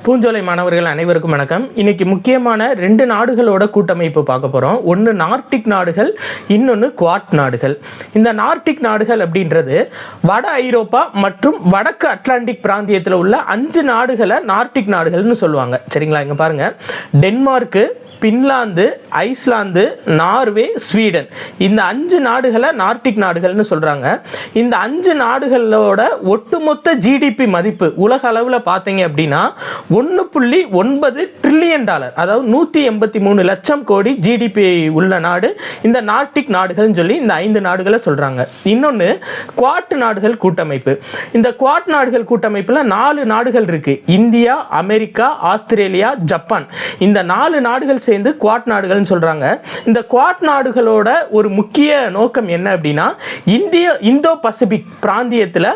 பூஞ்சோலை மாணவர்கள் அனைவருக்கும் வணக்கம். இன்னைக்கு முக்கியமான 2 நாடுகளோட கூட்டமைப்பு பார்க்க போகிறோம். ஒன்று நார்டிக் நாடுகள், இன்னொன்று குவாட் நாடுகள். இந்த நார்டிக் நாடுகள் அப்படின்றது வட ஐரோப்பா மற்றும் வடக்கு அட்லாண்டிக் பிராந்தியத்தில் உள்ள 5 நாடுகளை நார்டிக் நாடுகள்னு சொல்லுவாங்க. சரிங்களா? இங்கே பாருங்கள், Denmark, Finland, Iceland, Norway, Sweden, இந்த 5 நாடுகளை நார்டிக் நாடுகள்னு சொல்கிறாங்க. இந்த 5 நாடுகளோட ஒட்டுமொத்த ஜிடிபி மதிப்பு உலக அளவில் பார்த்தீங்க அப்படின்னா $1.9 ட்ரில்லியன், அதாவது 183 லட்சம் கோடி ஜிடிபி உள்ள நாடு இந்த நார்டிக் நாடுகள்னு சொல்லி இந்த 5 நாடுகளை சொல்கிறாங்க. இன்னொன்று குவாட் நாடுகள் கூட்டமைப்பு. இந்த குவாட் நாடுகள் கூட்டமைப்பில் 4 நாடுகள் இருக்குது. இந்தியா, அமெரிக்கா, ஆஸ்திரேலியா, ஜப்பான், இந்த 4 நாடுகள் சேர்ந்து குவாட் நாடுகள்னு சொல்றாங்க. இந்த குவாட் நாடுகளோட ஒரு முக்கிய நோக்கம் என்ன அப்படின்னா, இந்தோ பசிபிக் பிராந்தியத்தில்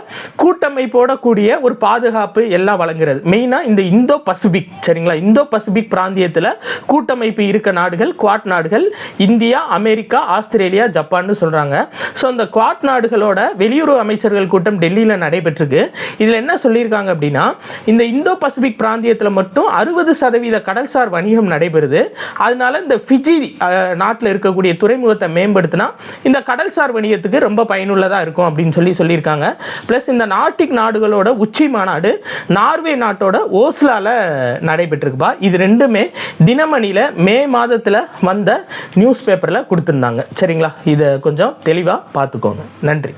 கூட்டமைப்போட கூடிய ஒரு பாதுகாப்பு எல்லாம் வழங்குறது. மெயினா இந்த இந்தோ பசிபிக், சரிங்களா, இந்தோ பசிபிக் பிராந்தியத்தில் கூட்டமைப்பு இருக்க நாடுகள் குவாட் நாடுகள். இந்தியா, அமெரிக்கா, ஆஸ்திரேலியா, ஜப்பான்னு சொல்றாங்க. ஸோ இந்த குவாட் நாடுகளோட வெளியுறவு அமைச்சர்கள் கூட்டம் டெல்லியில் நடைபெற்றிருக்கு. இதில் என்ன சொல்லியிருக்காங்க அப்படின்னா, இந்த இந்தோ பசிபிக் பிராந்தியத்தில் மட்டும் 60% கடல்சார் வணிகம் நடைபெறுது. அதனால இந்த ஃபிஜி நாட்டில் இருக்கக்கூடிய துறைமுகத்தை மேம்படுத்தினா இந்த கடல்சார் வணிகத்துக்கு ரொம்ப பயனுள்ளதாக இருக்கும் அப்படின்னு சொல்லியிருக்காங்க. ப்ளஸ் இந்த நார்டிக் நாடுகளோட உச்சி மாநாடு நார்வே நாட்டோட ஓஸ்லால நடைபெற்றிருக்குப்பா. இது ரெண்டுமே தினமணியில் மே மாதத்தில் வந்த நியூஸ் பேப்பரில் கொடுத்துருந்தாங்க. சரிங்களா? இதை கொஞ்சம் தெளிவாக பார்த்துக்கோங்க. நன்றி.